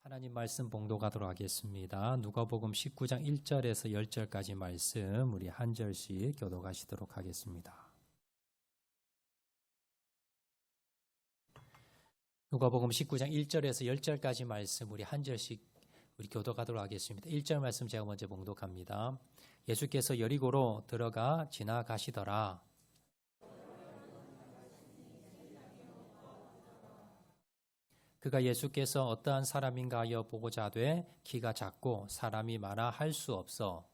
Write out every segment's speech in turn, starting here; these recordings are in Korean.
하나님 말씀 봉독하도록 하겠습니다. 누가복음 19장 1절에서 10절까지 말씀 우리 한 절씩 교독하시도록 하겠습니다. 누가복음 19장 1절에서 10절까지 말씀 우리 한 절씩 우리 교독하도록 하겠습니다. 1절 말씀 제가 먼저 봉독합니다. 예수께서 여리고로 들어가 지나가시더라. 그가 예수께서 어떠한 사람인가 하여 보고자 하되 키가 작고 사람이 많아 할 수 없어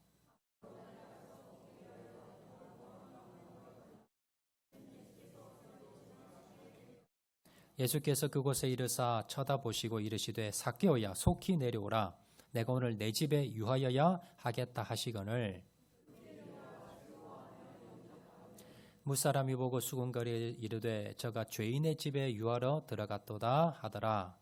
예수께서 그곳에 이르사 쳐다보시고 이르시되 삭개오야 속히 내려오라 내가 오늘 내 집에 유하여야 하겠다 하시거늘 무사람이 보고 수군거리 이르되 저가 죄인의 집에 유하러 들어갔도다 하더라.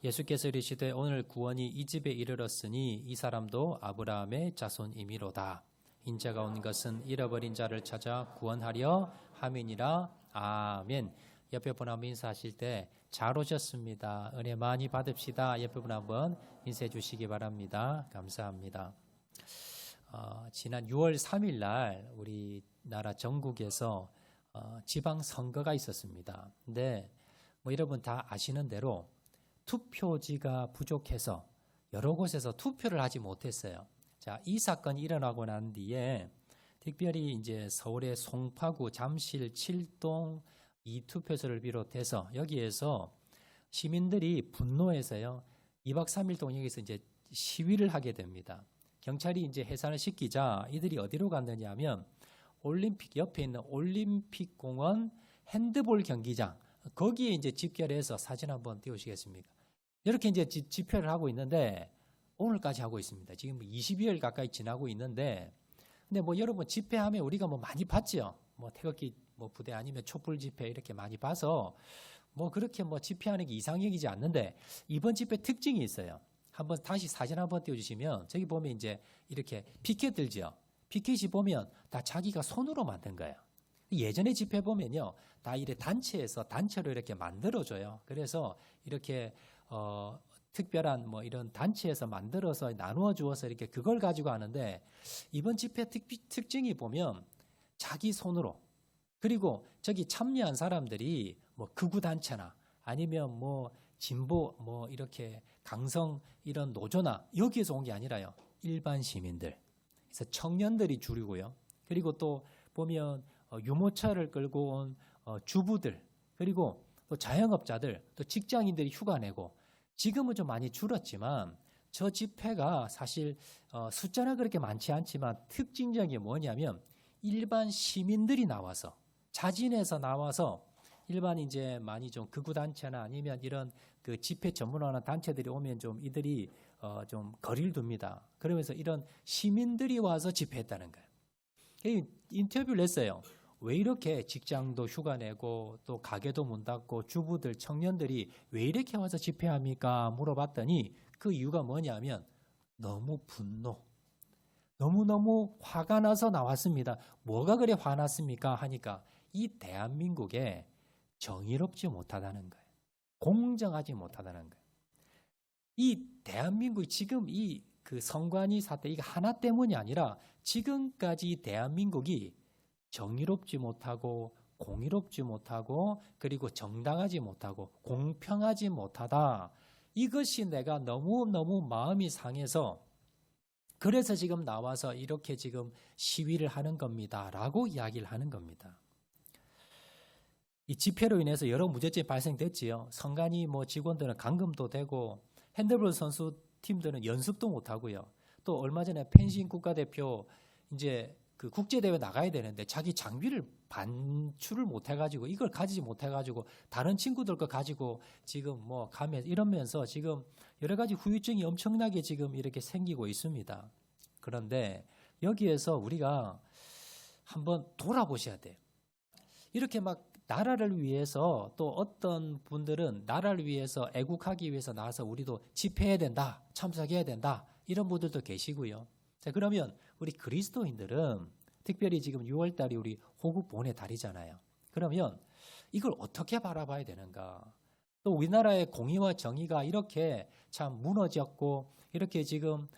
예수께서 이르시되 오늘 구원이 이 집에 이르렀으니 이 사람도 아브라함의 자손이미로다. 인자가 온 것은 잃어버린 자를 찾아 구원하려 함이니라. 아멘. 옆에 분 한번 인사하실 때 잘 오셨습니다. 은혜 많이 받읍시다. 옆에 분 한번 인사해 주시기 바랍니다. 감사합니다. 지난 6월 3일 날 우리나라 전국에서 지방선거가 있었습니다. 근데 여러분 다 아시는 대로 투표지가 부족해서 여러 곳에서 투표를 하지 못했어요. 자, 이 사건이 일어나고 난 뒤에 특별히 이제 서울의 송파구, 잠실, 칠동 이 투표소를 비롯해서 여기에서 시민들이 분노해서요. 2박 3일 동안 여기서 이제 시위를 하게 됩니다. 경찰이 이제 해산을 시키자 이들이 어디로 갔느냐 하면 올림픽 옆에 있는 올림픽 공원 핸드볼 경기장 거기에 이제 집결해서 사진 한번 띄우시겠습니까? 이렇게 이제 집회를 하고 있는데 오늘까지 하고 있습니다. 지금 20여일 가까이 지나고 있는데 근데 여러분 집회하면 우리가 많이 봤죠. 태극기 부대 아니면 촛불 집회 이렇게 많이 봐서 그렇게 집회하는 게 이상적이지 않는데 이번 집회 특징이 있어요. 한번 다시 사진 한번 띄워주시면 저기 보면 이제 이렇게 피켓 들죠. 피켓이 보면 다 자기가 손으로 만든 거예요. 예전에 집회 보면요, 다 이래 단체로 이렇게 만들어줘요. 그래서 이렇게 특별한 이런 단체에서 만들어서 나누어 주어서 이렇게 그걸 가지고 하는데 이번 집회 특징이 보면 자기 손으로 그리고 저기 참여한 사람들이 극우 단체나 아니면 진보 이렇게 강성 이런 노조나 여기에서 온 게 아니라요. 일반 시민들. 그래서 청년들이 주류고요. 그리고 또 보면 유모차를 끌고 온 주부들 그리고 또 자영업자들 또 직장인들이 휴가 내고 지금은 좀 많이 줄었지만 저 집회가 사실 숫자는 그렇게 많지 않지만 특징적인 게 뭐냐면 일반 시민들이 나와서 자진해서 나와서 일반 이제 많이 좀 극우 단체나 아니면 이런 그 집회 전문하는 단체들이 오면 좀 이들이 좀 거리를 둡니다. 그러면서 이런 시민들이 와서 집회했다는 거예요. 인터뷰를 했어요. 왜 이렇게 직장도 휴가 내고 또 가게도 문 닫고 주부들 청년들이 왜 이렇게 와서 집회합니까? 물어봤더니 그 이유가 뭐냐면 너무 분노. 너무너무 화가 나서 나왔습니다. 뭐가 그래 화났습니까? 하니까 이 대한민국에 정의롭지 못하다는 거예요. 공정하지 못하다는 거예요. 이 대한민국이 지금 그 선관위 사태 이게 하나 때문이 아니라 지금까지 대한민국이 정의롭지 못하고 공의롭지 못하고 그리고 정당하지 못하고 공평하지 못하다. 이것이 내가 너무너무 마음이 상해서 그래서 지금 나와서 이렇게 지금 시위를 하는 겁니다. 라고 이야기를 하는 겁니다. 이 집회로 인해서 여러 문제점이 발생됐지요. 선관위 직원들은 감금도 되고 핸드볼 선수 팀들은 연습도 못 하고요. 또 얼마 전에 펜싱 국가대표 이제 그 국제대회 나가야 되는데 자기 장비를 반출을 못 해가지고 이걸 가지지 못해가지고 다른 친구들 거 가지고 지금 가면 이러면서 지금 여러 가지 후유증이 엄청나게 지금 이렇게 생기고 있습니다. 그런데 여기에서 우리가 한번 돌아보셔야 돼요. 이렇게 나라를 위해서 또 어떤 분들은 나라를 위해서 애국하기 위해서 나와서 우리도 집회해야 된다, 참석해야 된다 이런 분들도 계시고요. 자, 그러면 우리 그리스도인들은 특별히 지금 6월 달이 우리 호국 보훈의 달이잖아요. 그러면 이걸 어떻게 바라봐야 되는가? 또 우리나라의 공의와 정의가 이렇게 참 무너졌고 이렇게 지금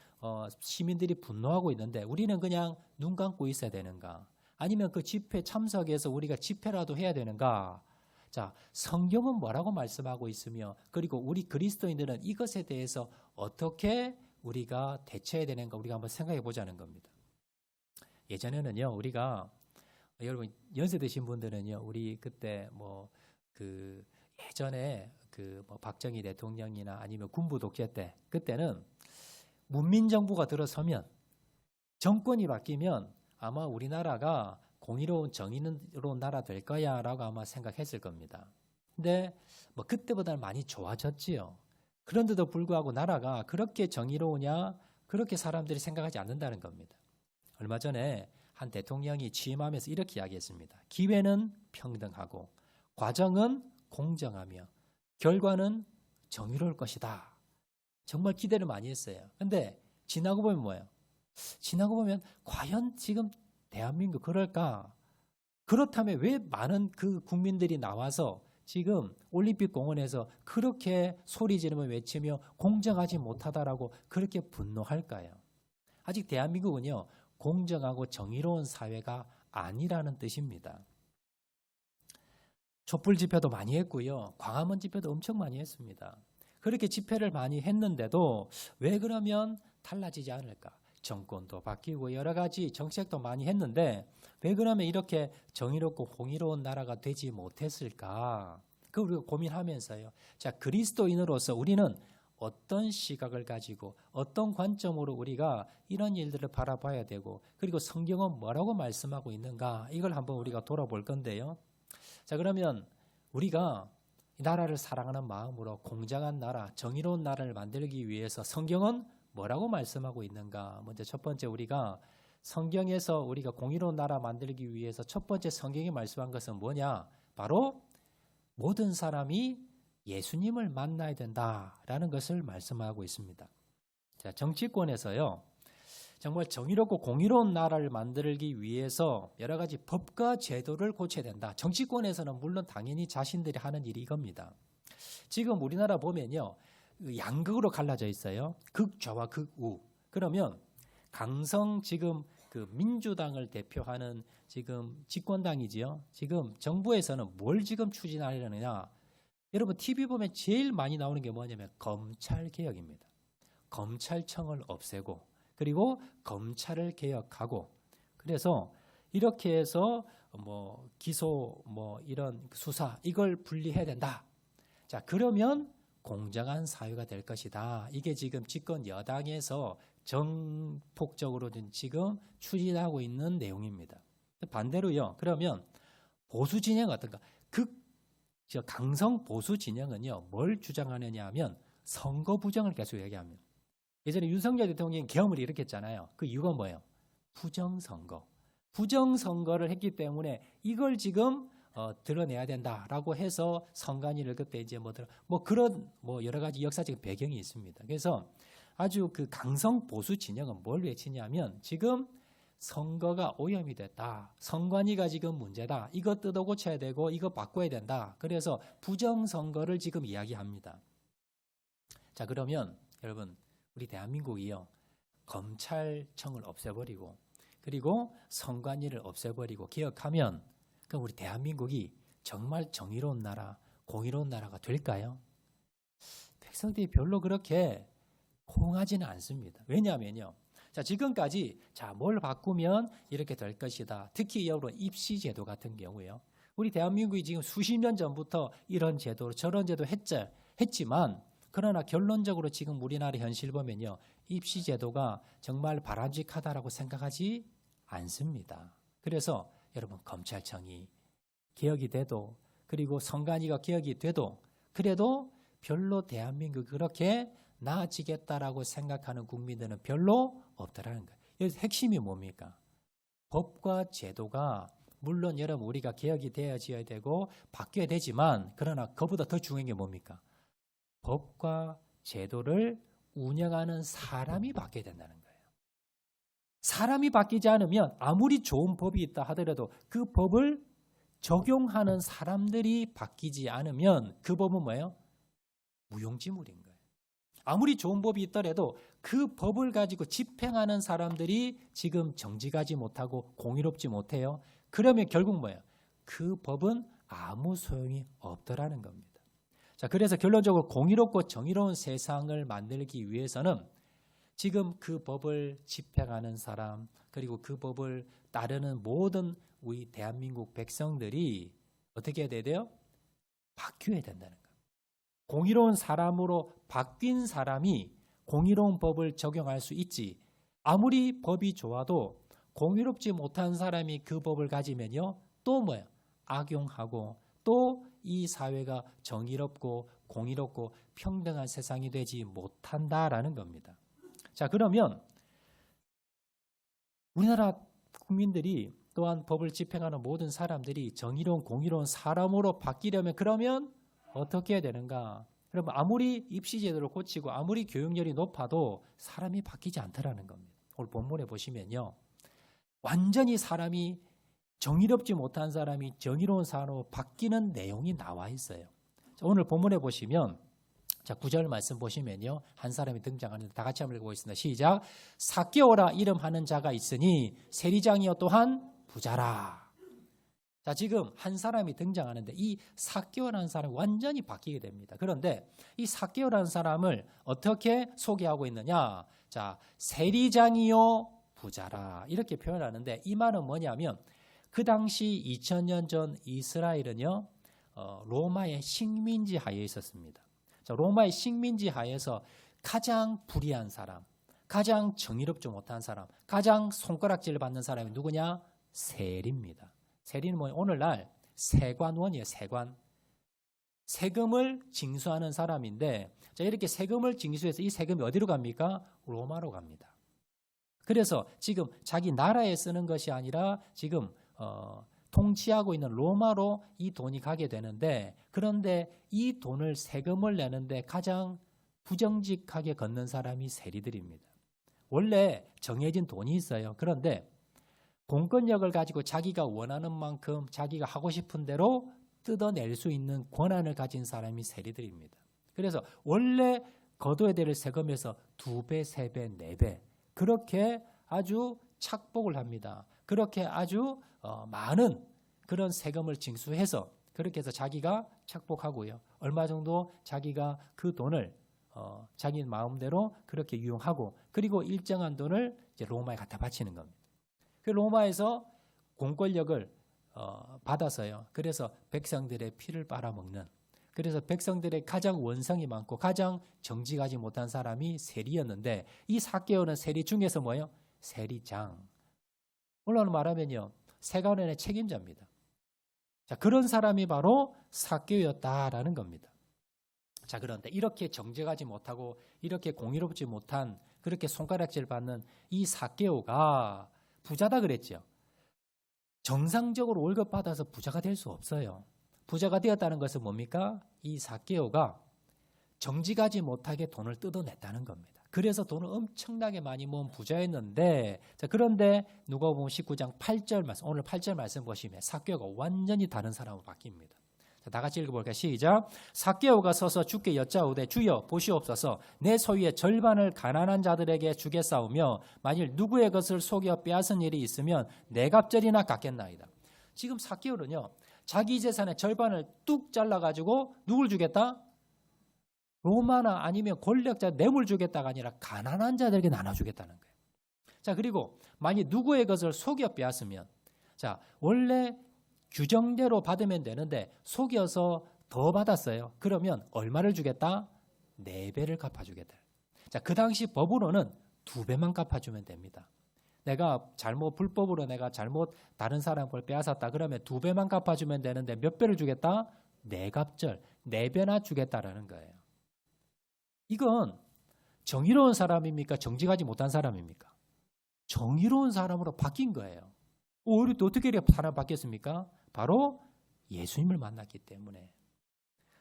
시민들이 분노하고 있는데 우리는 그냥 눈 감고 있어야 되는가? 아니면 그 집회 참석해서 우리가 집회라도 해야 되는가? 자, 성경은 뭐라고 말씀하고 있으며 그리고 우리 그리스도인들은 이것에 대해서 어떻게 우리가 대처해야 되는가 우리가 한번 생각해 보자는 겁니다. 예전에는요, 우리가 여러분 연세 드신 분들은요, 우리 그때 그 예전에 뭐 박정희 대통령이나 아니면 군부 독재 때 그때는 문민정부가 들어서면 정권이 바뀌면 아마 우리나라가 공의로운 정의로운 나라 될 거야라고 아마 생각했을 겁니다. 근데 뭐 그때보다는 많이 좋아졌지요. 그런데도 불구하고 나라가 그렇게 정의로우냐 그렇게 사람들이 생각하지 않는다는 겁니다. 얼마 전에 한 대통령이 취임하면서 이렇게 이야기했습니다. 기회는 평등하고 과정은 공정하며 결과는 정의로울 것이다. 정말 기대를 많이 했어요. 근데 지나고 보면 뭐예요? 지나고 보면 과연 지금 대한민국 그럴까? 그렇다면 왜 많은 그 국민들이 나와서 지금 올림픽 공원에서 그렇게 소리 지르며 외치며 공정하지 못하다라고 그렇게 분노할까요? 아직 대한민국은요, 공정하고 정의로운 사회가 아니라는 뜻입니다. 촛불 집회도 많이 했고요. 광화문 집회도 엄청 많이 했습니다. 그렇게 집회를 많이 했는데도 왜 그러면 달라지지 않을까? 정권도 바뀌고 여러 가지 정책도 많이 했는데 왜 그러면 이렇게 정의롭고 공의로운 나라가 되지 못했을까? 그걸 우리가 고민하면서요. 자, 그리스도인으로서 우리는 어떤 시각을 가지고 어떤 관점으로 우리가 이런 일들을 바라봐야 되고 그리고 성경은 뭐라고 말씀하고 있는가? 이걸 한번 우리가 돌아볼 건데요. 자, 그러면 우리가 이 나라를 사랑하는 마음으로 공정한 나라, 정의로운 나라를 만들기 위해서 성경은 뭐라고 말씀하고 있는가? 먼저 첫 번째 우리가 성경에서 우리가 공의로운 나라 만들기 위해서 첫 번째 성경이 말씀한 것은 뭐냐? 바로 모든 사람이 예수님을 만나야 된다라는 것을 말씀하고 있습니다. 자, 정치권에서요. 정말 정의롭고 공의로운 나라를 만들기 위해서 여러 가지 법과 제도를 고쳐야 된다. 정치권에서는 물론 당연히 자신들이 하는 일이 이겁니다. 지금 우리나라 보면요. 양극으로 갈라져 있어요. 극좌와 극우. 그러면 강성 지금 그 민주당을 대표하는 지금 집권당이지요. 지금 정부에서는 뭘 지금 추진하려느냐. 여러분 TV 보면 제일 많이 나오는 게 뭐냐면 검찰개혁입니다. 검찰청을 없애고 그리고 검찰을 개혁하고 그래서 이렇게 해서 뭐 기소 뭐 이런 수사 이걸 분리해야 된다. 자, 그러면 공정한 사회가 될 것이다. 이게 지금 집권 여당에서 정폭적으로 지금 추진하고 있는 내용입니다. 반대로요. 그러면 보수 진영 어떤가? 강성 보수 진영은요. 뭘 주장하느냐 하면 선거 부정을 계속 얘기합니다. 예전에 윤석열 대통령이 계엄을 일으켰잖아요. 그 이유가 뭐예요? 부정선거. 부정선거를 했기 때문에 이걸 지금 드러내야 된다라고 해서 선관위를 그때 이제 그런 여러 가지 역사적 배경이 있습니다. 그래서 아주 그 강성 보수 진영은 뭘 외치냐면 지금 선거가 오염이 됐다. 선관위가 지금 문제다. 이거 뜯어 고쳐야 되고 이거 바꿔야 된다. 그래서 부정선거를 지금 이야기합니다. 자, 그러면 여러분 우리 대한민국이요. 검찰청을 없애버리고 그리고 선관위를 없애버리고 개혁하면 그럼 우리 대한민국이 정말 정의로운 나라, 공의로운 나라가 될까요? 백성들이 별로 그렇게 호응하지는 않습니다. 왜냐하면요. 자, 지금까지 뭘 바꾸면 이렇게 될 것이다. 특히 여러분 입시제도 같은 경우요. 우리 대한민국이 지금 수십 년 전부터 이런 제도, 저런 제도 했지만 그러나 결론적으로 지금 우리나라 현실 보면요. 입시제도가 정말 바람직하다라고 생각하지 않습니다. 그래서 여러분 검찰청이 개혁이 돼도 그리고 선관위가 개혁이 돼도 그래도 별로 대한민국이 그렇게 나아지겠다라고 생각하는 국민들은 별로 없더라는 거예요. 여기서 핵심이 뭡니까? 법과 제도가 물론 여러분 우리가 개혁이 되어져야 되고 바뀌어야 되지만 그러나 그보다 더 중요한 게 뭡니까? 법과 제도를 운영하는 사람이 바뀌어야 된다는 거예요. 사람이 바뀌지 않으면 아무리 좋은 법이 있다 하더라도 그 법을 적용하는 사람들이 바뀌지 않으면 그 법은 뭐예요? 무용지물인 거예요. 아무리 좋은 법이 있더라도 그 법을 가지고 집행하는 사람들이 지금 정직하지 못하고 공의롭지 못해요. 그러면 결국 뭐예요? 그 법은 아무 소용이 없더라는 겁니다. 자, 그래서 결론적으로 공의롭고 정의로운 세상을 만들기 위해서는 지금 그 법을 집행하는 사람, 그리고 그 법을 따르는 모든 우리 대한민국 백성들이 어떻게 해야 돼요? 바뀌어야 된다는 거예요. 공의로운 사람으로 바뀐 사람이 공의로운 법을 적용할 수 있지. 아무리 법이 좋아도 공의롭지 못한 사람이 그 법을 가지면요, 또 뭐예요? 악용하고 또 이 사회가 정의롭고 공의롭고 평등한 세상이 되지 못한다라는 겁니다. 자, 그러면 우리나라 국민들이 또한 법을 집행하는 모든 사람들이 정의로운 공의로운 사람으로 바뀌려면 그러면 어떻게 해야 되는가? 그러면 아무리 입시제도를 고치고 아무리 교육열이 높아도 사람이 바뀌지 않더라는 겁니다. 오늘 본문에 보시면요, 완전히 사람이 정의롭지 못한 사람이 정의로운 사람으로 바뀌는 내용이 나와 있어요. 자, 오늘 본문에 보시면 자, 9절 말씀 보시면요, 한 사람이 등장하는데 다 같이 한번 읽어보겠습니다. 시작. 삭개오라 이름하는 자가 있으니 세리장이요 또한 부자라. 자, 지금 한 사람이 등장하는데 이 삭개오라는 사람이 완전히 바뀌게 됩니다. 그런데 이 삭개오라는 사람을 어떻게 소개하고 있느냐? 자, 세리장이요 부자라 이렇게 표현하는데 이 말은 뭐냐면 그 당시 2000년 전 이스라엘은요, 로마의 식민지 하에 있었습니다. 자, 로마의 식민지 하에서 가장 불의한 사람, 가장 정의롭지 못한 사람, 가장 손가락질을 받는 사람이 누구냐? 세리입니다. 세리는 뭐예요? 오늘날 세관원이에요. 세관. 세금을 징수하는 사람인데, 자, 이렇게 세금을 징수해서 이 세금이 어디로 갑니까? 로마로 갑니다. 그래서 지금 자기 나라에 쓰는 것이 아니라 지금 통치하고 있는 로마로 이 돈이 가게 되는데, 그런데 이 돈을 세금을 내는데 가장 부정직하게 걷는 사람이 세리들입니다. 원래 정해진 돈이 있어요. 그런데 공권력을 가지고 자기가 원하는 만큼 자기가 하고 싶은 대로 뜯어낼 수 있는 권한을 가진 사람이 세리들입니다. 그래서 원래 거둬야 될 세금에서 2배, 3배, 4배 그렇게 아주 착복을 합니다. 그렇게 아주 많은 그런 세금을 징수해서 그렇게 해서 자기가 착복하고요. 얼마 정도 자기가 그 돈을 자기 마음대로 그렇게 이용하고, 그리고 일정한 돈을 이제 로마에 갖다 바치는 겁니다. 그 로마에서 공권력을 받아서요. 그래서 백성들의 피를 빨아먹는, 그래서 백성들의 가장 원성이 많고 가장 정직하지 못한 사람이 세리였는데, 이 삭개오는 세리 중에서 뭐예요? 세리장. 오늘날 말하면요, 세관원의 책임자입니다. 자, 그런 사람이 바로 삭개오였다라는 겁니다. 자, 그런데 이렇게 정직하지 못하고 이렇게 공의롭지 못한, 그렇게 손가락질 받는 이 삭개오가 부자다 그랬죠. 정상적으로 월급 받아서 부자가 될 수 없어요. 부자가 되었다는 것은 뭡니까? 이 삭개오가 정직하지 못하게 돈을 뜯어냈다는 겁니다. 그래서 돈을 엄청나게 많이 모은 부자였는데, 자, 그런데 누가복음 19장 8절 말씀, 오늘 8절 말씀 보시면 삭개오가 완전히 다른 사람으로 바뀝니다. 자, 다 같이 읽어볼까요? 시작. 삭개오가 서서 주께 여짜오되 주여 보시옵소서, 내 소유의 절반을 가난한 자들에게 주겠사오며 만일 누구의 것을 속여 빼앗은 일이 있으면 네 갑절이나 갚겠나이다. 지금 삭개오는요, 자기 재산의 절반을 뚝 잘라가지고 누굴 주겠다? 로마나 아니면 권력자 뇌물 주겠다가 아니라 가난한 자들에게 나눠주겠다는 거예요. 자, 그리고 만약 누구의 것을 속여 빼앗으면, 자, 원래 규정대로 받으면 되는데 속여서 더 받았어요. 그러면 얼마를 주겠다? 4배를 갚아주겠다. 자, 그 당시 법으로는 2배만 갚아주면 됩니다. 내가 불법으로 내가 잘못 다른 사람 걸 빼앗았다 그러면 2배만 갚아주면 되는데 몇 배를 주겠다? 4갑절, 4배나 주겠다라는 거예요. 이건 정의로운 사람입니까? 정직하지 못한 사람입니까? 정의로운 사람으로 바뀐 거예요. 오히려 또 어떻게 사람 바뀌었습니까? 바로 예수님을 만났기 때문에.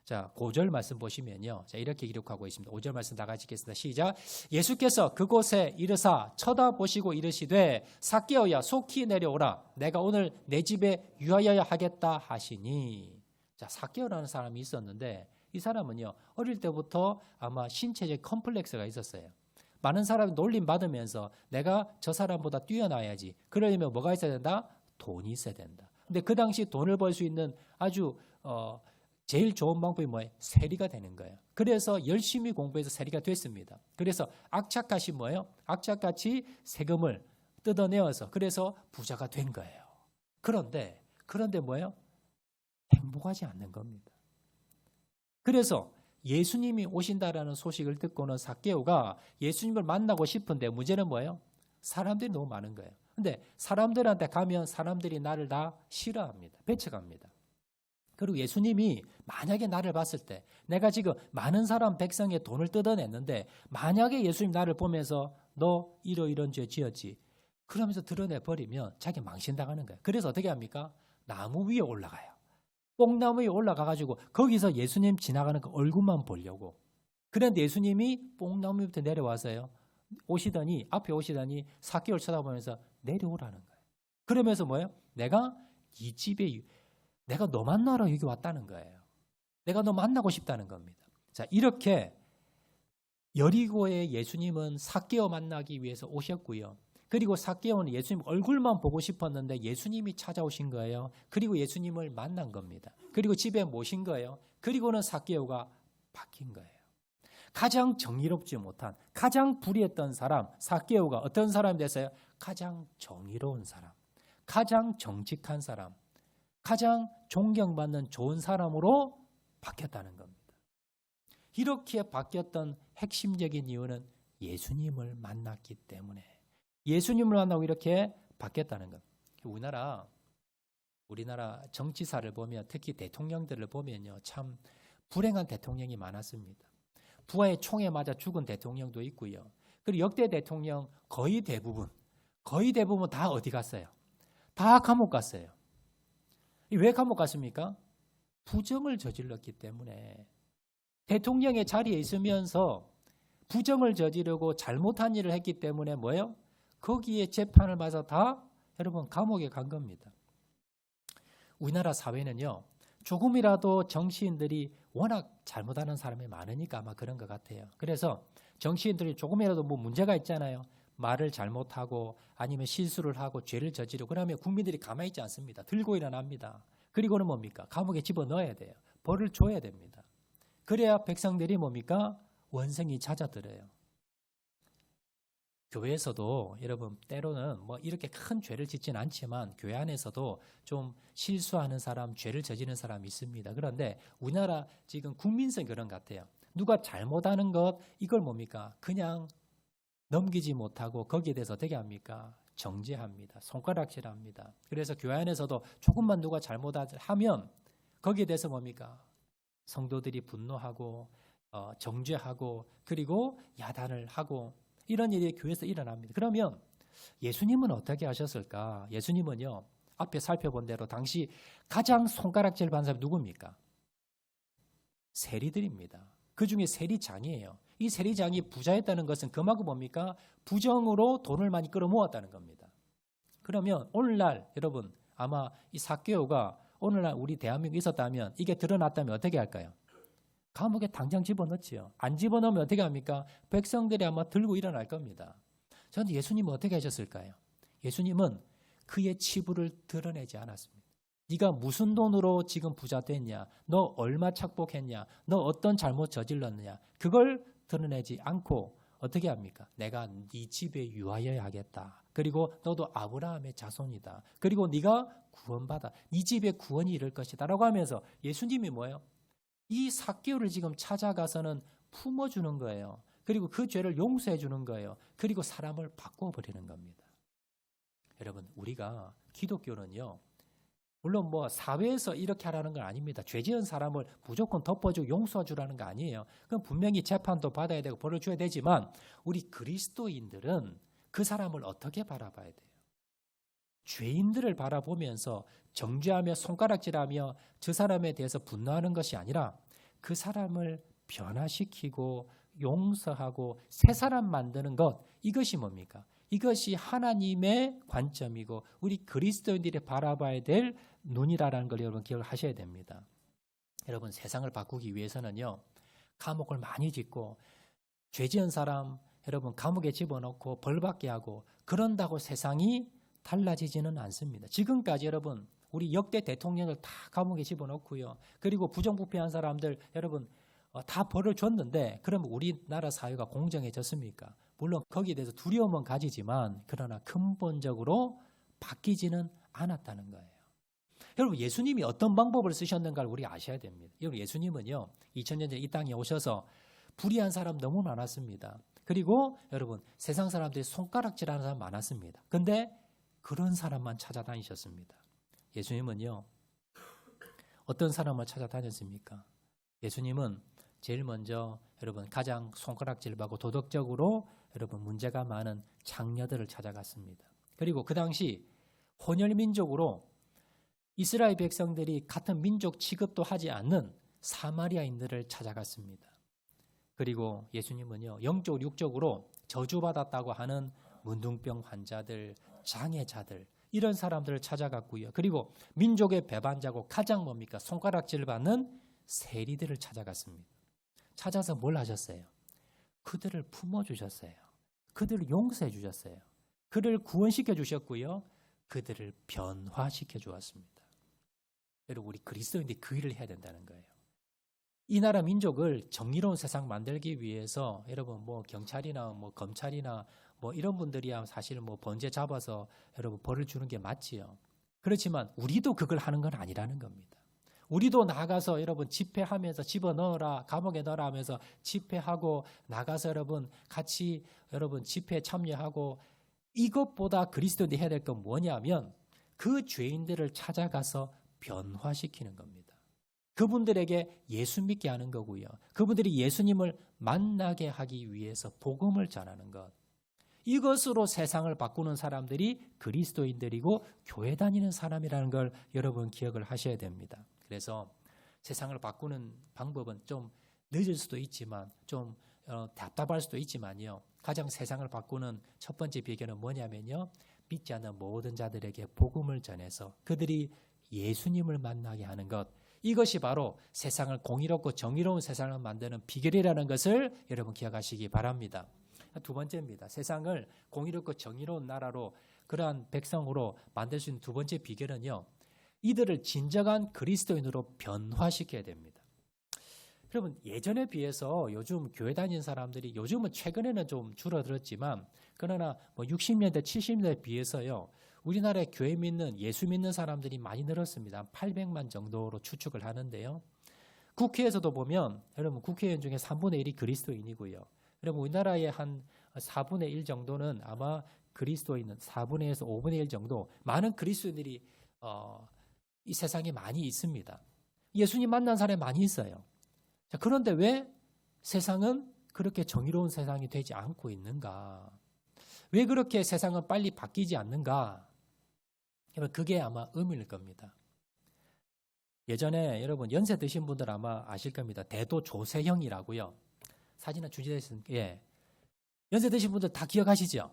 자, 5절 말씀 보시면요. 자, 이렇게 기록하고 있습니다. 5절 말씀 다 같이 읽겠습니다. 시작. 예수께서 그곳에 이르사 쳐다보시고 이르시되 삭개오야 속히 내려오라. 내가 오늘 내 집에 유하여야 하겠다 하시니. 자, 삭개오라는 사람이 있었는데 이 사람은요. 어릴 때부터 아마 신체적 컴플렉스가 있었어요. 많은 사람이 놀림 받으면서 내가 저 사람보다 뛰어나야지. 그러려면 뭐가 있어야 된다? 돈이 있어야 된다. 근데 그 당시 돈을 벌 수 있는 아주 제일 좋은 방법이 뭐예요? 세리가 되는 거예요. 그래서 열심히 공부해서 세리가 됐습니다. 그래서 악착같이 뭐예요? 악착같이 세금을 뜯어내어서 그래서 부자가 된 거예요. 그런데 뭐예요? 행복하지 않는 겁니다. 그래서 예수님이 오신다라는 소식을 듣고는 삭개오가 예수님을 만나고 싶은데 문제는 뭐예요? 사람들이 너무 많은 거예요. 근데 사람들한테 가면 사람들이 나를 다 싫어합니다. 배척합니다. 그리고 예수님이 만약에 나를 봤을 때 내가 지금 많은 사람 백성의 돈을 뜯어냈는데 만약에 예수님 나를 보면서 너 이런 죄 지었지 그러면서 드러내버리면 자기 망신당하는 거예요. 그래서 어떻게 합니까? 나무 위에 올라가요. 뽕나무 위에 올라가가지고 거기서 예수님 지나가는 그 얼굴만 보려고. 그런데 예수님이 뽕나무부터 내려와서요. 앞에 오시더니 삭개오를 쳐다보면서 내려오라는 거예요. 그러면서 뭐예요? 내가 이 집에 내가 너 만나러 여기 왔다는 거예요. 내가 너 만나고 싶다는 겁니다. 자, 이렇게 여리고에 예수님은 삭개오 만나기 위해서 오셨고요. 그리고 삭개오는 예수님 얼굴만 보고 싶었는데 예수님이 찾아오신 거예요. 그리고 예수님을 만난 겁니다. 그리고 집에 모신 거예요. 그리고는 삭개오가 바뀐 거예요. 가장 정의롭지 못한, 가장 불의했던 사람, 삭개오가 어떤 사람이 됐어요? 가장 정의로운 사람, 가장 정직한 사람, 가장 존경받는 좋은 사람으로 바뀌었다는 겁니다. 이렇게 바뀌었던 핵심적인 이유는 예수님을 만났기 때문에 예수님을 만나고 이렇게 바뀌었다는 겁니다. 우리나라 정치사를 보면 특히 대통령들을 보면요. 참 불행한 대통령이 많았습니다. 부하의 총에 맞아 죽은 대통령도 있고요. 그리고 역대 대통령 거의 대부분 다 어디 갔어요? 다 감옥 갔어요. 왜 감옥 갔습니까? 부정을 저질렀기 때문에 대통령의 자리에 있으면서 부정을 저지르고 잘못한 일을 했기 때문에 뭐예요? 거기에 재판을 받아서 다 여러분 감옥에 간 겁니다. 우리나라 사회는요. 조금이라도 정치인들이 워낙 잘못하는 사람이 많으니까 아마 그런 것 같아요. 그래서 정치인들이 조금이라도 뭐 문제가 있잖아요. 말을 잘못하고 아니면 실수를 하고 죄를 저지르고 그러면 국민들이 가만히 있지 않습니다. 들고 일어납니다. 그리고는 뭡니까? 감옥에 집어넣어야 돼요. 벌을 줘야 됩니다. 그래야 백성들이 뭡니까? 원성이 잦아들어요. 교회에서도 여러분 때로는 뭐 이렇게 큰 죄를 짓지는 않지만 교회 안에서도 좀 실수하는 사람, 죄를 저지르는 사람이 있습니다. 그런데 우리나라 지금 국민성이 그런 것 같아요. 누가 잘못하는 것 이걸 뭡니까? 그냥 넘기지 못하고 거기에 대해서 어떻게 합니까? 정죄합니다. 손가락질합니다. 그래서 교회 안에서도 조금만 누가 잘못하면 거기에 대해서 뭡니까? 성도들이 분노하고 정죄하고 그리고 야단을 하고 이런 일이 교회에서 일어납니다. 그러면 예수님은 어떻게 하셨을까? 예수님은요. 앞에 살펴본 대로 당시 가장 손가락질 받는 사람이 누굽니까? 세리들입니다. 그중에 세리장이에요. 이 세리장이 부자였다는 것은 그만큼 뭡니까? 부정으로 돈을 많이 끌어모았다는 겁니다. 그러면 오늘날 여러분 아마 이 삭개오가 오늘날 우리 대한민국에 있었다면 이게 드러났다면 어떻게 할까요? 감옥에 당장 집어넣지요. 안 집어넣으면 어떻게 합니까? 백성들이 아마 들고 일어날 겁니다. 그런데 예수님은 어떻게 하셨을까요? 예수님은 그의 치부를 드러내지 않았습니다. 네가 무슨 돈으로 지금 부자 됐냐? 너 얼마 착복했냐? 너 어떤 잘못 저질렀느냐? 그걸 드러내지 않고 어떻게 합니까? 내가 네 집에 유하여야 하겠다. 그리고 너도 아브라함의 자손이다. 그리고 네가 구원받아. 네 집에 구원이 이를 것이다. 라고 하면서 예수님이 뭐예요? 이 삭개오를 지금 찾아가서는 품어주는 거예요. 그리고 그 죄를 용서해 주는 거예요. 그리고 사람을 바꿔버리는 겁니다. 여러분 우리가 기독교는요. 물론 뭐 사회에서 이렇게 하라는 건 아닙니다. 죄 지은 사람을 무조건 덮어주고 용서해 주라는 거 아니에요. 그럼 분명히 재판도 받아야 되고 벌을 줘야 되지만 우리 그리스도인들은 그 사람을 어떻게 바라봐야 돼요? 죄인들을 바라보면서 정죄하며 손가락질하며 저 사람에 대해서 분노하는 것이 아니라 그 사람을 변화시키고 용서하고 새 사람 만드는 것, 이것이 뭡니까? 이것이 하나님의 관점이고 우리 그리스도인들이 바라봐야 될 눈이라는 걸 여러분 기억을 하셔야 됩니다. 여러분, 세상을 바꾸기 위해서는요, 감옥을 많이 짓고 죄 지은 사람 여러분 감옥에 집어넣고 벌받게 하고 그런다고 세상이 달라지지는 않습니다. 지금까지 여러분 우리 역대 대통령을 다 감옥에 집어넣고요. 그리고 부정부패한 사람들 여러분 다 벌을 줬는데 그러면 우리나라 사회가 공정해졌습니까? 물론 거기에 대해서 두려움은 가지지만 그러나 근본적으로 바뀌지는 않았다는 거예요. 여러분, 예수님이 어떤 방법을 쓰셨는가를 우리가 아셔야 됩니다. 여러분, 예수님은요 2000년 전에 이 땅에 오셔서 불의한 사람 너무 많았습니다. 그리고 여러분 세상 사람들이 손가락질하는 사람 많았습니다. 근데 그런 사람만 찾아다니셨습니다. 예수님은요 어떤 사람을 찾아다녔습니까? 예수님은 제일 먼저 여러분 가장 손가락질하고 도덕적으로 여러분 문제가 많은 장녀들을 찾아갔습니다. 그리고 그 당시 혼혈민족으로 이스라엘 백성들이 같은 민족 취급도 하지 않는 사마리아인들을 찾아갔습니다. 그리고 예수님은요 영적 육적으로 저주받았다고 하는 문둥병 환자들, 장애자들 이런 사람들을 찾아갔고요. 그리고 민족의 배반자고 가장 뭡니까? 손가락질 받는 세리들을 찾아갔습니다. 찾아서 뭘 하셨어요? 그들을 품어주셨어요. 그들을 용서해 주셨어요. 그들을 구원시켜 주셨고요. 그들을 변화시켜 주었습니다. 여러분, 우리 그리스도인들이 그 일을 해야 된다는 거예요. 이 나라 민족을 정의로운 세상 만들기 위해서 여러분 뭐 경찰이나 뭐 검찰이나 뭐 이런 분들이야 사실 뭐 범죄 잡아서 여러분 벌을 주는 게 맞지요. 그렇지만 우리도 그걸 하는 건 아니라는 겁니다. 우리도 나가서 여러분 집회하면서 집어넣어라, 감옥에 넣어라 하면서 집회하고 나가서 여러분 같이 여러분 집회에 참여하고 이것보다 그리스도인들이 해야 될 건 뭐냐면 그 죄인들을 찾아가서 변화시키는 겁니다. 그분들에게 예수 믿게 하는 거고요. 그분들이 예수님을 만나게 하기 위해서 복음을 전하는 것. 이것으로 세상을 바꾸는 사람들이 그리스도인들이고 교회 다니는 사람이라는 걸 여러분 기억을 하셔야 됩니다. 그래서 세상을 바꾸는 방법은 좀 늦을 수도 있지만 좀 답답할 수도 있지만요. 가장 세상을 바꾸는 첫 번째 비결은 뭐냐면요. 믿지 않는 모든 자들에게 복음을 전해서 그들이 예수님을 만나게 하는 것. 이것이 바로 세상을 공의롭고 정의로운 세상을 만드는 비결이라는 것을 여러분 기억하시기 바랍니다. 두 번째입니다. 세상을 공의롭고 정의로운 나라로 그러한 백성으로 만들 수 있는 두 번째 비결은요. 이들을 진정한 그리스도인으로 변화시켜야 됩니다. 여러분 예전에 비해서 요즘 교회 다니는 사람들이 요즘은 최근에는 좀 줄어들었지만 그러나 뭐 60년대 70년대에 비해서요. 우리나라에 교회 믿는 예수 믿는 사람들이 많이 늘었습니다. 800만 정도로 추측을 하는데요. 국회에서도 보면 여러분 국회의원 중에 3분의 1이 그리스도인이고요. 여러분 우리나라의 한 4분의 1 정도는 아마 그리스도인은 4분의 1에서 5분의 1 정도 많은 그리스도인들이 이 세상에 많이 있습니다. 예수님 만난 사람이 많이 있어요. 자, 그런데 왜 세상은 그렇게 정의로운 세상이 되지 않고 있는가? 왜 그렇게 세상은 빨리 바뀌지 않는가? 그게 아마 의미일 겁니다. 예전에 여러분 연세 드신 분들 아마 아실 겁니다. 대도 조세형이라고요. 사진은 주제됐습니다. 예. 연세 드신 분들 다 기억하시죠?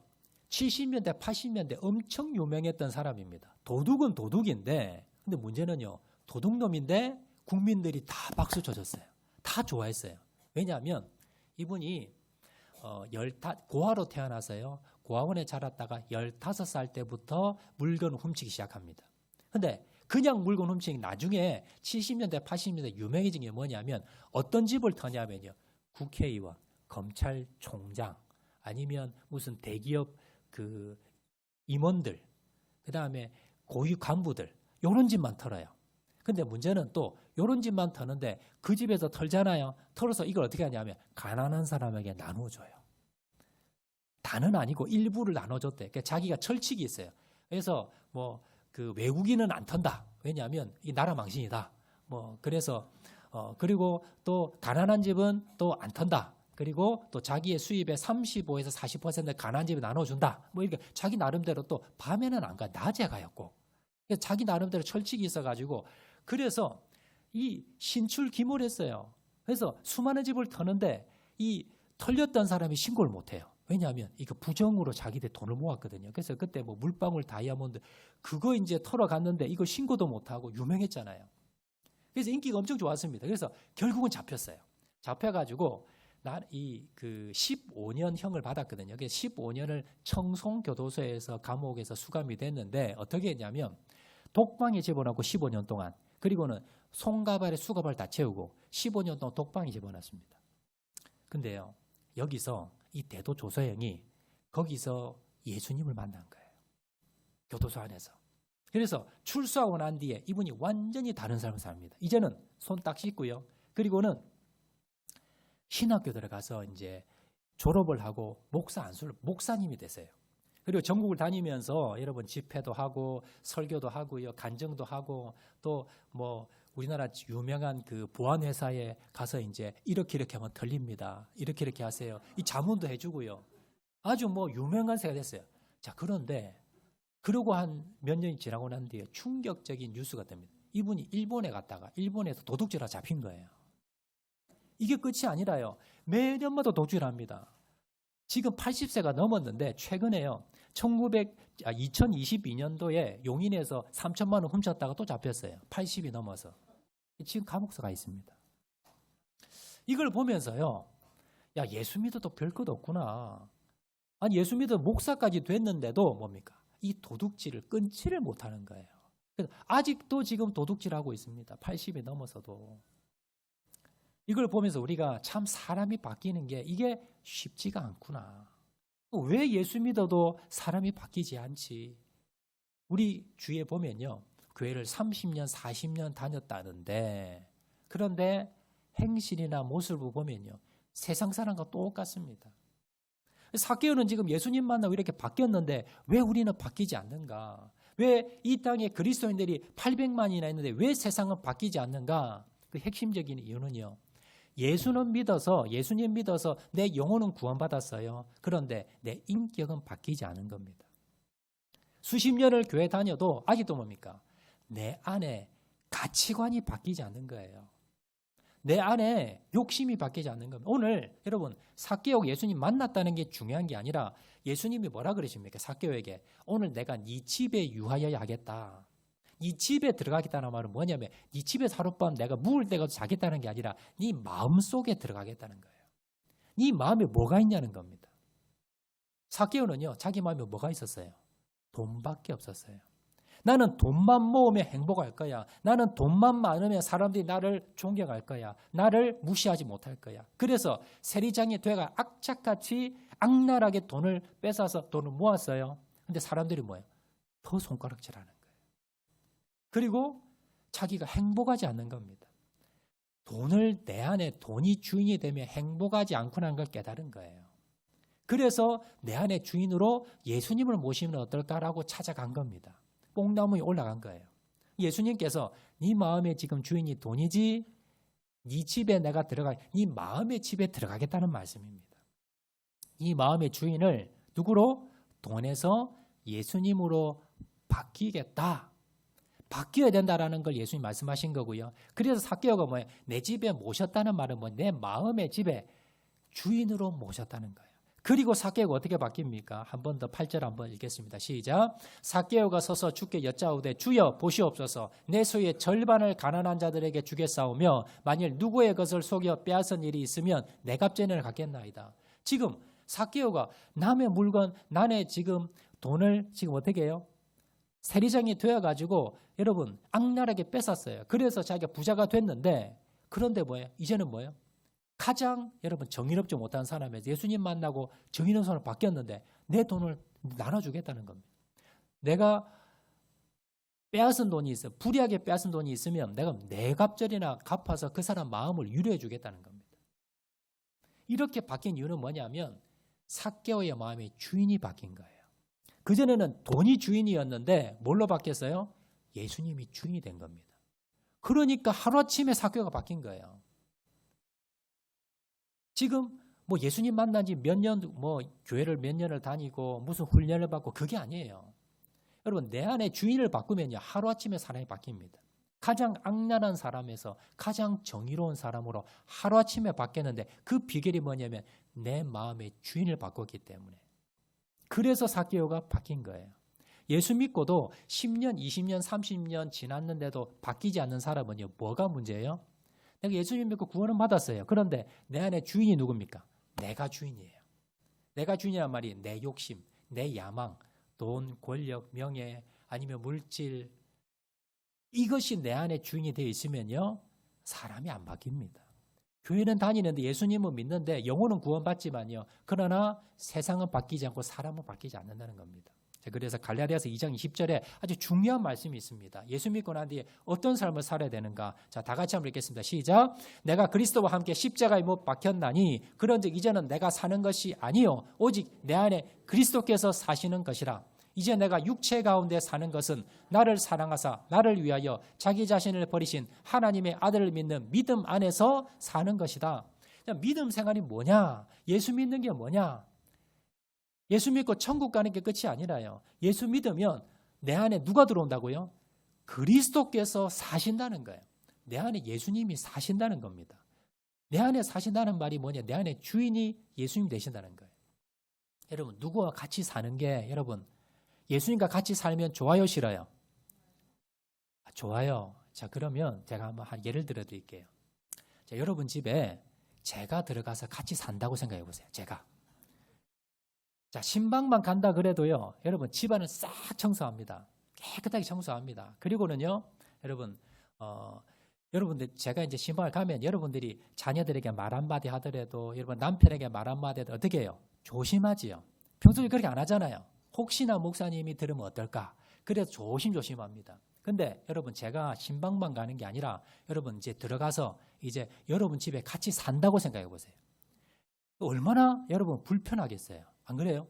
70년대, 80년대 엄청 유명했던 사람입니다. 도둑은 도둑인데, 근데 문제는요, 도둑놈인데 국민들이 다 박수 쳐줬어요. 다 좋아했어요. 왜냐하면 이분이 고아로 태어나서요, 고아원에 자랐다가 15살 때부터 물건을 훔치기 시작합니다. 근데 그냥 물건 훔치기 나중에 70년대, 80년대 유명해진 게 뭐냐면 어떤 집을 터냐면요, 국회의원, 검찰총장, 아니면 무슨 대기업 그 임원들, 그 다음에 고위 간부들, 요런 집만 털어요. 근데 문제는 또 요런 집만 터는데 그 집에서 털잖아요. 털어서 이걸 어떻게 하냐면 가난한 사람에게 나눠줘요. 다는 아니고 일부를 나눠줬대. 그러니까 자기가 철칙이 있어요. 그래서 뭐 그 외국인은 안 턴다. 왜냐하면 이 나라 망신이다. 뭐 그래서 그리고 또 가난한 집은 또 안 턴다. 그리고 또 자기의 수입의 35에서 40% 가난한 집에 나눠준다. 뭐 이렇게 자기 나름대로 또 밤에는 안 가, 낮에 가였고. 자기 나름대로 철칙이 있어가지고 그래서 이 신출기몰했어요. 그래서 수많은 집을 터는데 이 털렸던 사람이 신고를 못해요. 왜냐하면 이거 부정으로 자기들 돈을 모았거든요. 그래서 그때 뭐 물방울 다이아몬드 그거 이제 털어갔는데 이거 신고도 못하고 유명했잖아요. 그래서 인기가 엄청 좋았습니다. 그래서 결국은 잡혔어요. 잡혀가지고 그 15년형을 받았거든요. 그래서 15년을 청송교도소에서 감옥에서 수감이 됐는데 어떻게 했냐면 독방에 집어넣고 15년 동안 그리고는 손가발에 수갑을 다 채우고 15년 동안 독방에 집어넣습니다. 근데요. 여기서 이 대도 조서영이 거기서 예수님을 만난 거예요. 교도소 안에서. 그래서 출소하고 난 뒤에 이분이 완전히 다른 삶을 삽니다. 이제는 손 딱 씻고요. 그리고는 신학교 들어가서 이제 졸업을 하고 목사님이 됐어요. 그리고 전국을 다니면서 여러분 집회도 하고 설교도 하고요. 간증도 하고 또 뭐 우리나라 유명한 그 보안회사에 가서 이제 이렇게 하면 틀립니다. 이렇게 하세요. 이 자문도 해주고요. 아주 뭐 유명한 새가 됐어요. 자, 그런데 그러고 한 몇 년이 지나고 난 뒤에 충격적인 뉴스가 됩니다. 이분이 일본에 갔다가 일본에서 도둑질하다 잡힌 거예요. 이게 끝이 아니라요. 매년마다 도둑질합니다. 지금 80세가 넘었는데 최근에요. 2022년도에 용인에서 3천만 원 훔쳤다가 또 잡혔어요. 80이 넘어서. 지금 감옥서 가 있습니다. 이걸 보면서요. 야, 예수 믿어도 별 것 없구나. 아니, 예수 믿어 목사까지 됐는데도 뭡니까? 이 도둑질을 끊지를 못하는 거예요. 아직도 지금 도둑질하고 있습니다. 80이 넘어서도. 이걸 보면서 우리가 참 사람이 바뀌는 게 이게 쉽지가 않구나. 왜 예수 믿어도 사람이 바뀌지 않지? 우리 주위에 보면요. 교회를 30년, 40년 다녔다는데 그런데 행실이나 모습을 보면요. 세상 사람과 똑같습니다. 삭개오는 지금 예수님 만나고 이렇게 바뀌었는데 왜 우리는 바뀌지 않는가? 왜 이 땅에 그리스도인들이 800만이나 있는데 왜 세상은 바뀌지 않는가? 그 핵심적인 이유는요. 예수님 믿어서 내 영혼은 구원받았어요. 그런데 내 인격은 바뀌지 않은 겁니다. 수십 년을 교회 다녀도 아직도 뭡니까? 내 안에 가치관이 바뀌지 않는 거예요. 내 안에 욕심이 바뀌지 않는 겁니다. 오늘 여러분 삭개오 예수님 만났다는 게 중요한 게 아니라 예수님이 뭐라 그러십니까? 삭개오에게 오늘 내가 네 집에 유하여야 하겠다. 네 집에 들어가겠다는 말은 뭐냐면 네 집에서 하룻밤 내가 묵을 데가 자겠다는 게 아니라 네 마음속에 들어가겠다는 거예요. 네 마음에 뭐가 있냐는 겁니다. 삭개오는요. 자기 마음에 뭐가 있었어요? 돈밖에 없었어요. 나는 돈만 모으면 행복할 거야. 나는 돈만 많으면 사람들이 나를 존경할 거야. 나를 무시하지 못할 거야. 그래서 세리장이 돼가 악착같이 악랄하게 돈을 뺏어서 돈을 모았어요. 근데 사람들이 뭐예요? 더 손가락질하는 거예요. 그리고 자기가 행복하지 않는 겁니다. 내 안에 돈이 주인이 되면 행복하지 않구나 걸 깨달은 거예요. 그래서 내 안에 주인으로 예수님을 모시면 어떨까라고 찾아간 겁니다. 뽕나무에 올라간 거예요. 예수님께서 네 마음의 지금 주인이 돈이지 네 집에 내가 네 마음의 집에 들어가겠다는 말씀입니다. 이 마음의 주인을 누구로? 돈에서 예수님으로 바뀌겠다. 바뀌어야 된다라는 걸 예수님 말씀하신 거고요. 그래서 삭개오가 뭐예요? 내 집에 모셨다는 말은 내 마음의 집에 주인으로 모셨다는 거예요. 그리고 삭개오가 어떻게 바뀝니까? 한 번 더 8절 한번 읽겠습니다. 시작. 삭개오가 서서 주께 여짜오되 주여 보시옵소서 내 소유의 절반을 가난한 자들에게 주겠사오며 만일 누구의 것을 속여 빼앗은 일이 있으면 내 값전을 갚겠나이다. 지금 삭개오가 남의 물건, 남의 지금 돈을 지금 어떻게 해요? 세리장이 되어가지고 여러분 악랄하게 뺏었어요. 그래서 자기가 부자가 됐는데 그런데 뭐예요? 이제는 뭐예요? 가장 여러분 정의롭지 못한 사람에서 예수님 만나고 정의로운 사람으로 바뀌었는데 내 돈을 나눠주겠다는 겁니다. 내가 빼앗은 돈이 있어 불이하게 빼앗은 돈이 있으면 내가 내 값절이나 갚아서 그 사람 마음을 위로해 주겠다는 겁니다. 이렇게 바뀐 이유는 뭐냐면 삭개오의 마음의 주인이 바뀐 거예요. 그전에는 돈이 주인이었는데 뭘로 바뀌었어요? 예수님이 주인이 된 겁니다. 그러니까 하루아침에 삭개오가 바뀐 거예요. 지금 뭐 예수님 만난 지 몇 년, 교회를 몇 년을 다니고 무슨 훈련을 받고 그게 아니에요. 여러분, 내 안에 주인을 바꾸면요. 하루아침에 사람이 바뀝니다. 가장 악랄한 사람에서 가장 정의로운 사람으로 하루아침에 바뀌었는데 그 비결이 뭐냐면 내 마음의 주인을 바꿨기 때문에. 그래서 삭개오가 바뀐 거예요. 예수 믿고도 10년, 20년, 30년 지났는데도 바뀌지 않는 사람은요, 뭐가 문제예요? 내가 예수님 믿고 구원은 받았어요. 그런데 내 안에 주인이 누굽니까? 내가 주인이에요. 내가 주인이란 말이 내 욕심, 내 야망, 돈, 권력, 명예, 아니면 물질, 이것이 내 안에 주인이 되어 있으면요, 사람이 안 바뀝니다. 교회는 다니는데 예수님은 믿는데 영혼은 구원받지만요, 그러나 세상은 바뀌지 않고 사람은 바뀌지 않는다는 겁니다. 그래서 갈라디아서 2장 20절에 아주 중요한 말씀이 있습니다. 예수 믿고 난 뒤에 어떤 삶을 살아야 되는가? 자, 다 같이 한번 읽겠습니다. 시작. 내가 그리스도와 함께 십자가에 못 박혔나니 그런즉 이제는 내가 사는 것이 아니요 오직 내 안에 그리스도께서 사시는 것이라. 이제 내가 육체 가운데 사는 것은 나를 사랑하사 나를 위하여 자기 자신을 버리신 하나님의 아들을 믿는 믿음 안에서 사는 것이다. 믿음 생활이 뭐냐? 예수 믿는 게 뭐냐? 예수 믿고 천국 가는 게 끝이 아니라요. 예수 믿으면 내 안에 누가 들어온다고요? 그리스도께서 사신다는 거예요. 내 안에 예수님이 사신다는 겁니다. 내 안에 사신다는 말이 뭐냐? 내 안에 주인이 예수님 되신다는 거예요. 여러분, 누구와 같이 사는 게 여러분 예수님과 같이 살면 좋아요, 싫어요? 좋아요. 자, 그러면 제가 한번 예를 들어 드릴게요. 자, 여러분 집에 제가 들어가서 같이 산다고 생각해 보세요. 제가. 자, 신방만 간다 그래도요, 여러분 집안을 싹 청소합니다. 깨끗하게 청소합니다. 그리고는요, 여러분, 여러분들 제가 이제 신방을 가면 여러분들이 자녀들에게 말 한마디 하더라도 여러분 남편에게 말 한마디 하더라도 어떻게 해요? 조심하지요. 평소에 그렇게 안 하잖아요. 혹시나 목사님이 들으면 어떨까? 그래서 조심조심합니다. 근데 여러분 제가 신방만 가는 게 아니라 여러분 이제 들어가서 이제 여러분 집에 같이 산다고 생각해 보세요. 얼마나 여러분 불편하겠어요. 안 그래요?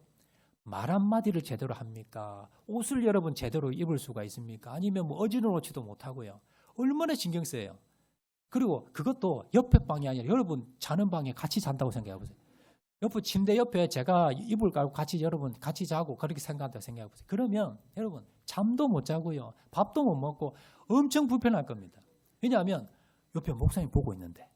말 한마디를 제대로 합니까? 옷을 여러분 제대로 입을 수가 있습니까? 아니면 뭐 어지러워지도 못하고요. 얼마나 신경 쓰여요. 그리고 그것도 옆에 방이 아니라 여러분 자는 방에 같이 잔다고 생각해 보세요. 옆에 침대 옆에 제가 이불 깔고 같이 여러분 같이 자고 그렇게 생각한다고 생각해 보세요. 그러면 여러분 잠도 못 자고요. 밥도 못 먹고 엄청 불편할 겁니다. 왜냐하면 옆에 목사님 보고 있는데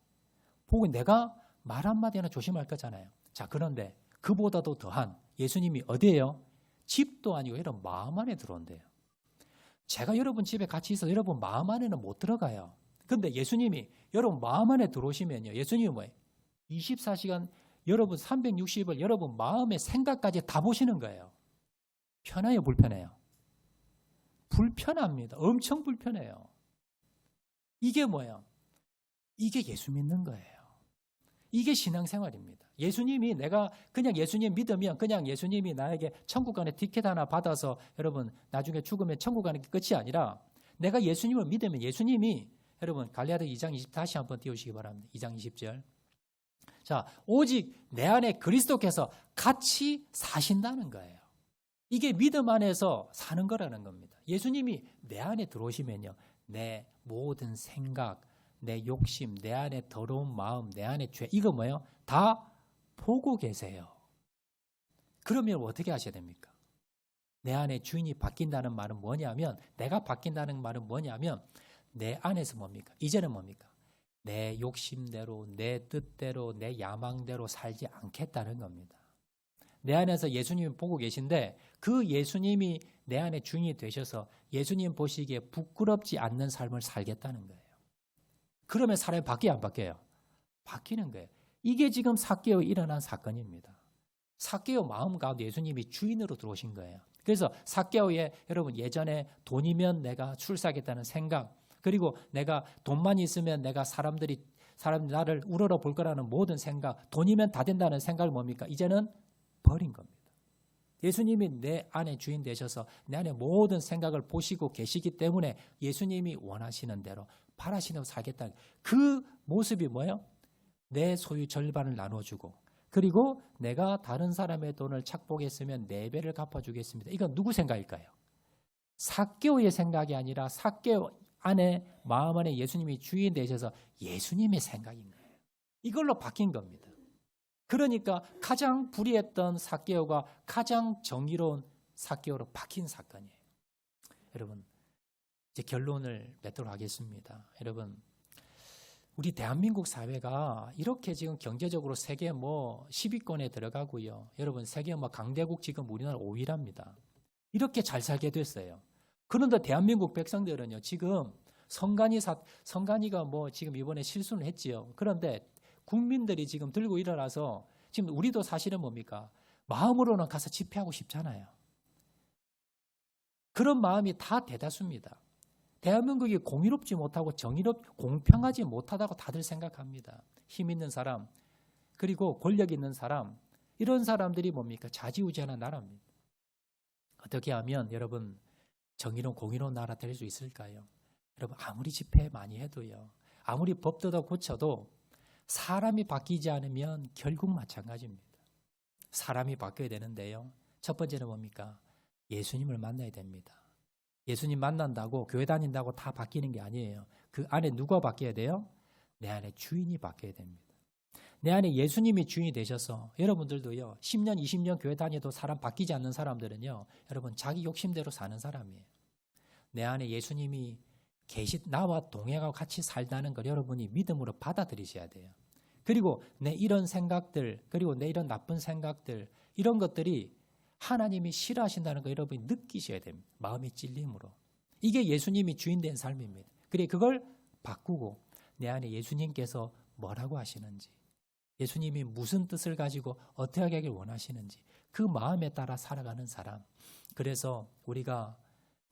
보고 내가 말 한마디 하나 조심할 거잖아요. 자, 그런데 그보다도 더한 예수님이 어디예요? 집도 아니고 여러분 마음 안에 들어온대요. 제가 여러분 집에 같이 있어서 여러분 마음 안에는 못 들어가요. 근데 예수님이 여러분 마음 안에 들어오시면요. 예수님이 뭐예요? 24시간 여러분 360을 여러분 마음의 생각까지 다 보시는 거예요. 편해요, 불편해요? 불편합니다. 엄청 불편해요. 이게 뭐예요? 이게 예수 믿는 거예요. 이게 신앙생활입니다. 예수님이 내가 그냥 예수님 믿으면 그냥 예수님이 나에게 천국 가는 티켓 하나 받아서 여러분 나중에 죽으면 천국 가는 게 끝이 아니라 내가 예수님을 믿으면 예수님이 여러분 갈라디아 2장 20 다시 한번 띄우시기 바랍니다. 2장 20절. 자, 오직 내 안에 그리스도께서 같이 사신다는 거예요. 이게 믿음 안에서 사는 거라는 겁니다. 예수님이 내 안에 들어오시면요. 내 모든 생각, 내 욕심, 내 안에 더러운 마음, 내 안에 죄, 이거 뭐예요? 다 보고 계세요. 그러면 어떻게 하셔야 됩니까? 내 안에 주인이 바뀐다는 말은 뭐냐면, 내가 바뀐다는 말은 뭐냐면, 내 안에서 뭡니까? 이제는 뭡니까? 내 욕심대로, 내 뜻대로, 내 야망대로 살지 않겠다는 겁니다. 내 안에서 예수님이 보고 계신데 그 예수님이 내 안에 주인이 되셔서 예수님 보시기에 부끄럽지 않는 삶을 살겠다는 거예요. 그러면 사람이 바뀌어요, 안 바뀌어요? 바뀌는 거예요. 이게 지금 삭개오 일어난 사건입니다. 삭개오 마음 가운데 예수님이 주인으로 들어오신 거예요. 그래서 삭개오의 여러분 예전에 돈이면 내가 출세하겠다는 생각, 그리고 내가 돈만 있으면 내가 사람들이 나를 우러러 볼 거라는 모든 생각, 돈이면 다 된다는 생각을 뭡니까? 이제는 버린 겁니다. 예수님이 내 안에 주인 되셔서 내 안에 모든 생각을 보시고 계시기 때문에 예수님이 원하시는 대로 바라시는 대로 살겠다. 그 모습이 뭐예요? 내 소유 절반을 나눠주고 그리고 내가 다른 사람의 돈을 착복했으면 4배를 갚아주겠습니다. 이건 누구 생각일까요? 삭개오의 생각이 아니라 삭개오 안에 마음 안에 예수님이 주인 되셔서 예수님의 생각인 거예요. 이걸로 바뀐 겁니다. 그러니까 가장 불의했던 삭개오가 가장 정의로운 삭개오로 바뀐 사건이에요. 여러분, 이제 결론을 맺도록 하겠습니다. 여러분, 우리 대한민국 사회가 이렇게 지금 경제적으로 세계 10위권에 들어가고요. 여러분, 세계 강대국 지금 우리나라 5위랍니다. 이렇게 잘 살게 됐어요. 그런데 대한민국 백성들은요, 지금 성간이가 지금 이번에 실수는 했지요. 그런데 국민들이 지금 들고 일어나서 지금 우리도 사실은 뭡니까? 마음으로는 가서 집회하고 싶잖아요. 그런 마음이 다 대다수입니다. 대한민국이 공의롭지 못하고 공평하지 못하다고 다들 생각합니다. 힘 있는 사람, 그리고 권력 있는 사람, 이런 사람들이 뭡니까? 좌지우지하는 나라입니다. 어떻게 하면 여러분 정의로운 공의로운 나라 될 수 있을까요? 여러분, 아무리 집회 많이 해도요, 아무리 법 뜯어 고쳐도 사람이 바뀌지 않으면 결국 마찬가지입니다. 사람이 바뀌어야 되는데요, 첫 번째는 뭡니까? 예수님을 만나야 됩니다. 예수님 만난다고 교회 다닌다고 다 바뀌는 게 아니에요. 그 안에 누가 바뀌어야 돼요? 내 안에 주인이 바뀌어야 됩니다. 내 안에 예수님이 주인이 되셔서, 여러분들도요, 10년, 20년 교회 다녀도 사람 바뀌지 않는 사람들은요, 여러분 자기 욕심대로 사는 사람이에요. 내 안에 예수님이 나와 동행하고 같이 살다는 걸 여러분이 믿음으로 받아들이셔야 돼요. 그리고 내 이런 생각들, 그리고 내 이런 나쁜 생각들, 이런 것들이 하나님이 싫어하신다는 거 여러분이 느끼셔야 됩니다. 마음의 찔림으로. 이게 예수님이 주인 된 삶입니다. 그래, 그걸 바꾸고 내 안에 예수님께서 뭐라고 하시는지, 예수님이 무슨 뜻을 가지고 어떻게 하길 원하시는지, 그 마음에 따라 살아가는 사람. 그래서 우리가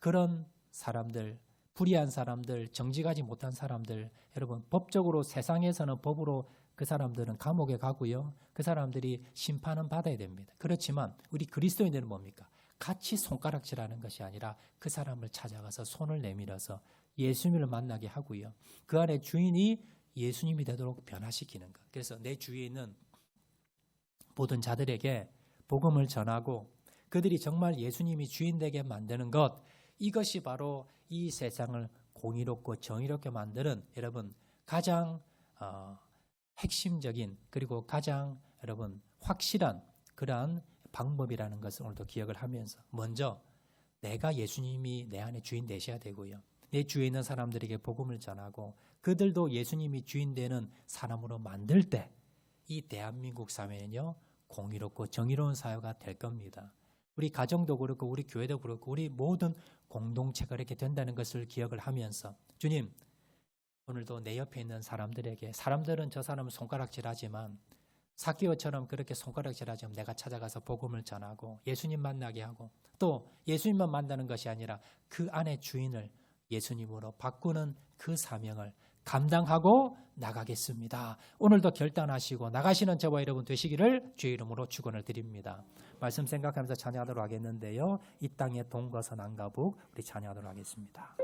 그런 사람들, 불의한 사람들, 정직하지 못한 사람들, 여러분 법적으로 세상에서는 법으로 그 사람들은 감옥에 가고요, 그 사람들이 심판은 받아야 됩니다. 그렇지만 우리 그리스도인들은 뭡니까? 같이 손가락질하는 것이 아니라 그 사람을 찾아가서 손을 내밀어서 예수님을 만나게 하고요, 그 안에 주인이 예수님이 되도록 변화시키는 것. 그래서 내 주위에 있는 모든 자들에게 복음을 전하고 그들이 정말 예수님이 주인 되게 만드는 것, 이것이 바로 이 세상을 공의롭고 정의롭게 만드는, 여러분, 가장 핵심적인, 그리고 가장 여러분 확실한 그러한 방법이라는 것을 오늘도 기억을 하면서, 먼저 내가 예수님이 내 안에 주인 되셔야 되고요, 내 주위에 있는 사람들에게 복음을 전하고 그들도 예수님이 주인 되는 사람으로 만들 때 이 대한민국 사회는요, 공의롭고 정의로운 사회가 될 겁니다. 우리 가정도 그렇고 우리 교회도 그렇고 우리 모든 공동체가 이렇게 된다는 것을 기억을 하면서, 주님, 오늘도 내 옆에 있는 사람들에게, 사람들은 저 사람을 손가락질하지만 삭개오처럼 그렇게 손가락질하지만 내가 찾아가서 복음을 전하고 예수님 만나게 하고, 또 예수님만 만나는 것이 아니라 그 안에 주인을 예수님으로 바꾸는 그 사명을 감당하고 나가겠습니다. 오늘도 결단하시고 나가시는 저와 여러분 되시기를 주의 이름으로 축원을 드립니다. 말씀 생각하면서 찬양하도록 하겠는데요, 이 땅의 동거선 안가북 우리 찬양하도록 하겠습니다.